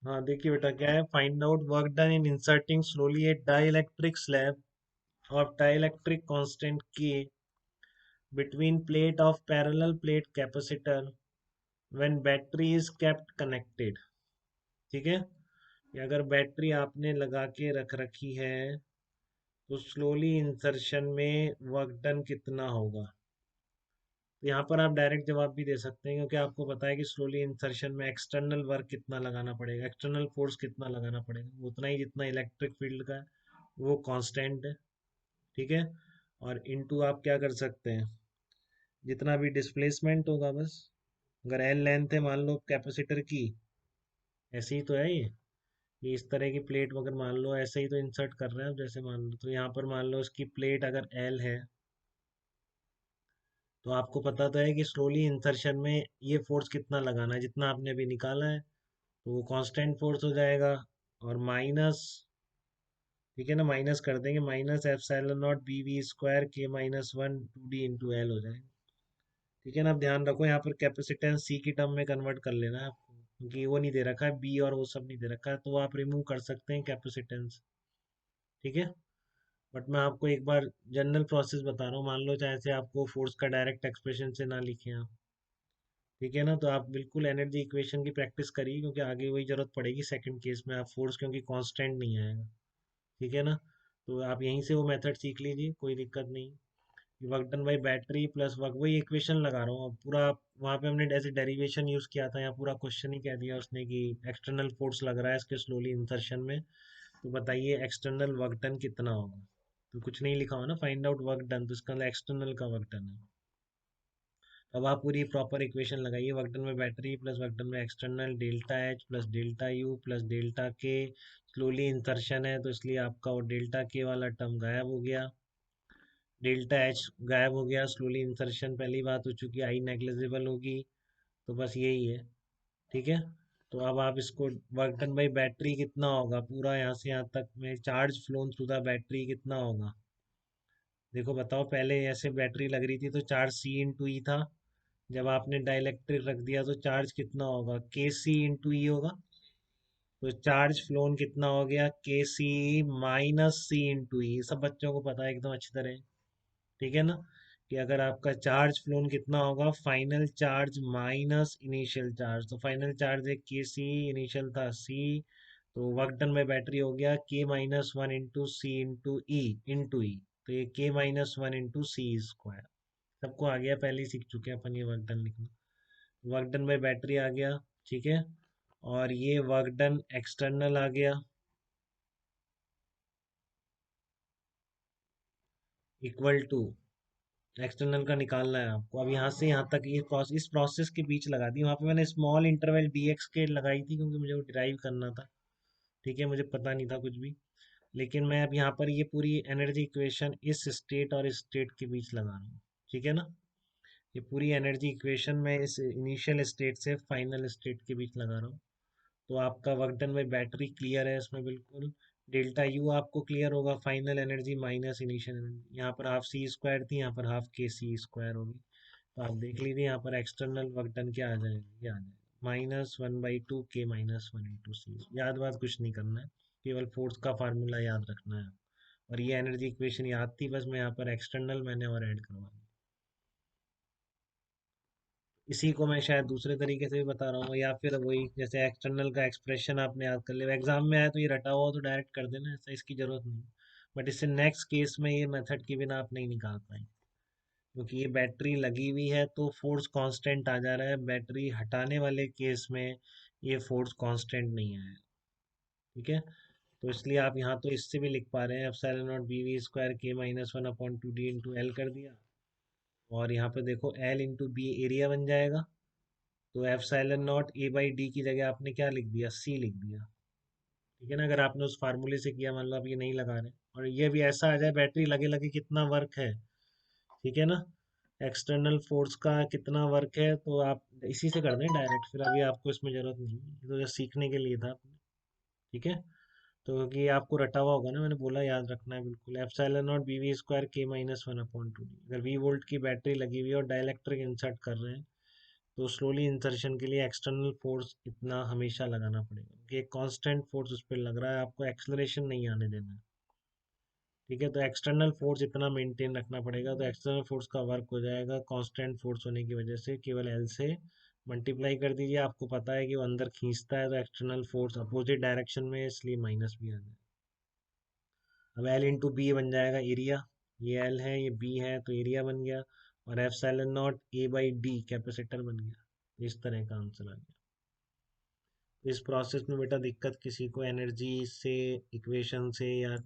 हाँ देखिए बेटा, क्या है, find out work done in inserting slowly A dielectric slab of dielectric constant K between plate of parallel plate capacitor when battery is kept connected। ठीक है, कि अगर बैटरी आपने लगा के रख रखी है तो स्लोली इंसर्शन में वर्क डन कितना होगा। तो यहाँ पर आप डायरेक्ट जवाब भी दे सकते हैं, क्योंकि आपको पता है कि स्लोली इंसर्शन में एक्सटर्नल वर्क कितना लगाना पड़ेगा, एक्सटर्नल फोर्स कितना लगाना पड़ेगा, वो उतना ही जितना इलेक्ट्रिक फील्ड का है, वो कांस्टेंट है। ठीक है, और इनटू आप क्या कर सकते हैं, जितना भी डिस्प्लेसमेंट होगा बस। अगर एल लेंथ है मान लो कैपेसिटर की, ऐसे ही तो है ये इस तरह की प्लेट अगर मान लो ऐसे ही तो इंसर्ट कर रहे हैं आप, जैसे मान लो तो यहाँ पर मान लो इसकी प्लेट अगर एल है, तो आपको पता तो है कि स्लोली इंसर्शन में ये फोर्स कितना लगाना है, जितना आपने अभी निकाला है, तो वो कांस्टेंट फोर्स हो जाएगा। और माइनस, ठीक है ना, माइनस कर देंगे, minus epsilon naught B V square के minus one two D into L हो जाएगा। ठीक है ना, अब ध्यान रखो यहाँ पर कैपेसिटेंस सी की टर्म में कन्वर्ट कर लेना है आपको, क्योंकि वो नहीं दे रखा है बी और वो सब नहीं दे रखा है, तो आप रिमूव कर सकते हैं कैपेसिटेंस। ठीक है, बट मैं आपको एक बार जनरल प्रोसेस बता रहा हूँ, मान लो चाहे से आपको फोर्स का डायरेक्ट एक्सप्रेशन से ना लिखे आप। ठीक है ना, तो आप बिल्कुल एनर्जी इक्वेशन की प्रैक्टिस करिए, क्योंकि आगे वही जरूरत पड़ेगी सेकंड केस में, आप फोर्स क्योंकि कांस्टेंट नहीं आएगा। ठीक है ना, तो आप यहीं से वो मेथड सीख लीजिए, कोई दिक्कत नहीं। Work done by battery plus work, वही इक्वेशन लगा रहा हूँ अब पूरा। वहाँ पे हमने ऐसे डेरिवेशन यूज किया था, यहाँ पूरा क्वेश्चन ही कह दिया उसने कि एक्सटर्नल फोर्स लग रहा है इसके स्लोली इंसर्शन में, तो बताइए एक्सटर्नल वर्क डन कितना होगा। तो कुछ नहीं लिखा हो ना, फाइंड आउट वर्क डन, तो इसका एक्सटर्नल का वर्क डन है। अब आप पूरी प्रॉपर इक्वेशन लगाइए, वर्क डन में बैटरी प्लस वर्क डन में external delta H plus delta U plus delta के, स्लोली इंसर्शन है तो इसलिए आपका वो डेल्टा के वाला टर्म गायब हो गया, डेल्टा एच गायब हो गया, स्लोली इंसर्शन पहली बात हो चुकी, आई नेग्लिजिबल होगी, तो बस यही है। ठीक है, तो अब आप इसको वर्क डन बाई बैटरी कितना होगा, पूरा यहाँ से यहाँ तक में charge phloem through the battery कितना होगा। देखो बताओ, पहले ऐसे बैटरी लग रही थी तो चार्ज सी इंटू ई था, जब आपने डाइलेक्ट्रिक रख दिया तो चार्ज कितना होगा, के सी इंटू ई होगा। तो चार्ज फ्लोन कितना हो गया, के सी माइनस सी इंटू ई, सब बच्चों को पता है एकदम अच्छी तरह। ठीक है ना, कि अगर आपका चार्ज फ्लोन कितना होगा, final charge minus initial charge, तो फाइनल चार्ज है के सी, इनिशियल था सी, तो वर्क डन बाय बैटरी हो गया के माइनस वन इंटू सी इंटू ई इंटू ई, तो ये के माइनस वन इंटू सी स्क्वायर। सबको आ गया, पहले ही सीख चुके हैं अपन ये वर्क डन लिखना। वर्क डन बाय बैटरी आ गया। ठीक है, और ये वर्क डन एक्सटर्नल आ गया, इक्वल टू, एक्सटर्नल का निकालना है आपको। अब यहाँ से यहाँ तक ये प्रोसेस, इस प्रोसेस के बीच लगा दी, वहाँ पे मैंने स्मॉल इंटरवल डी एक्स के लगाई थी, क्योंकि मुझे वो डिराइव करना था। ठीक है, मुझे पता नहीं था कुछ भी, लेकिन मैं अब यहाँ पर ये पूरी एनर्जी इक्वेशन इस स्टेट और इस स्टेट के बीच लगा रहा हूँ। ठीक है ना, ये पूरी एनर्जी इक्वेशन मैं इस इनिशियल स्टेट से फाइनल स्टेट के बीच लगा रहा हूँ। तो आपका work done by battery clear है इसमें बिल्कुल, डेल्टा यू आपको क्लियर होगा, final energy minus initial energy, यहाँ पर हाफ सी स्क्वायर थी, यहाँ पर हाफ के सी स्क्वायर होगी। तो आप देख लीजिए यहाँ पर एक्सटर्नल वर्क डन क्या आ जाएगा, ये आ जाएगा माइनस वन बाई टू के माइनस वन इंटू सी। याद बात कुछ नहीं करना है, केवल फोर्स का फार्मूला याद रखना है। और ये एनर्जी इक्वेशन याद थी, बस मैं यहाँ पर एक्सटर्नल मैंने और ऐड करवा दिया। इसी को मैं शायद दूसरे तरीके से भी बता रहा हूँ, या फिर वही जैसे एक्सटर्नल का एक्सप्रेशन आपने याद कर लिया, एग्जाम में आया तो ये रटा हुआ हो तो डायरेक्ट कर देना, ऐसा इसकी जरूरत नहीं। बट इससे नेक्स्ट केस में ये मेथड के बिना आप नहीं निकाल पाएंगे, क्योंकि ये बैटरी लगी हुई है तो फोर्स कांस्टेंट आ जा रहा है, बैटरी हटाने वाले केस में ये फोर्स कांस्टेंट नहीं आया। ठीक है, तो इसलिए आप यहाँ तो इससे भी लिख पा रहे हैं, epsilon naught B V square के minus one upon two D into L कर दिया, और यहाँ पे देखो एल इंटू बी एरिया बन जाएगा, तो epsilon not a by D की जगह आपने क्या लिख दिया, सी लिख दिया। ठीक है ना, अगर आपने उस फार्मूले से किया, मान लो आप ये नहीं लगा रहे और ये भी ऐसा आ जाए बैटरी लगे लगे कितना वर्क है। ठीक है ना, एक्सटर्नल फोर्स का कितना वर्क है, तो आप इसी से कर दें डायरेक्ट, फिर अभी आपको इसमें जरूरत नहीं है, ये तो just सीखने के लिए था आपने। ठीक है, तो क्योंकि ये आपको रटा हुआ होगा ना, मैंने बोला याद रखना है बिल्कुल, epsilon naught B V square के minus one upon two D. अगर वी वोल्ट की बैटरी लगी हुई है और डाइलेक्ट्रिक इंसर्ट कर रहे हैं, तो स्लोली इंसर्शन के लिए एक्सटर्नल फोर्स इतना हमेशा लगाना पड़ेगा कि एक कांस्टेंट फोर्स उस पर लग रहा है, आपको एक्सेलरेशन नहीं आने देना है। ठीक है, तो एक्सटर्नल फोर्स इतना मेंटेन रखना पड़ेगा, तो एक्सटर्नल फोर्स का वर्क हो जाएगा कांस्टेंट फोर्स होने की वजह से केवल एल से मल्टीप्लाई कर दीजिए। आपको पता है कि वो अंदर खींचता है, तो एक्सटर्नल फोर्स अपोजिट डायरेक्शन में है, इसलिए माइनस भी आ जाएगा। अब एल इंटू बी बन जाएगा एरिया, ये एल है ये बी है तो एरिया बन गया, और epsilon not a by D capacitor बन गया। इस तरह का आंसर आ गया। तो इस प्रोसेस में बेटा दिक्कत किसी को एनर्जी से, इक्वेशन से या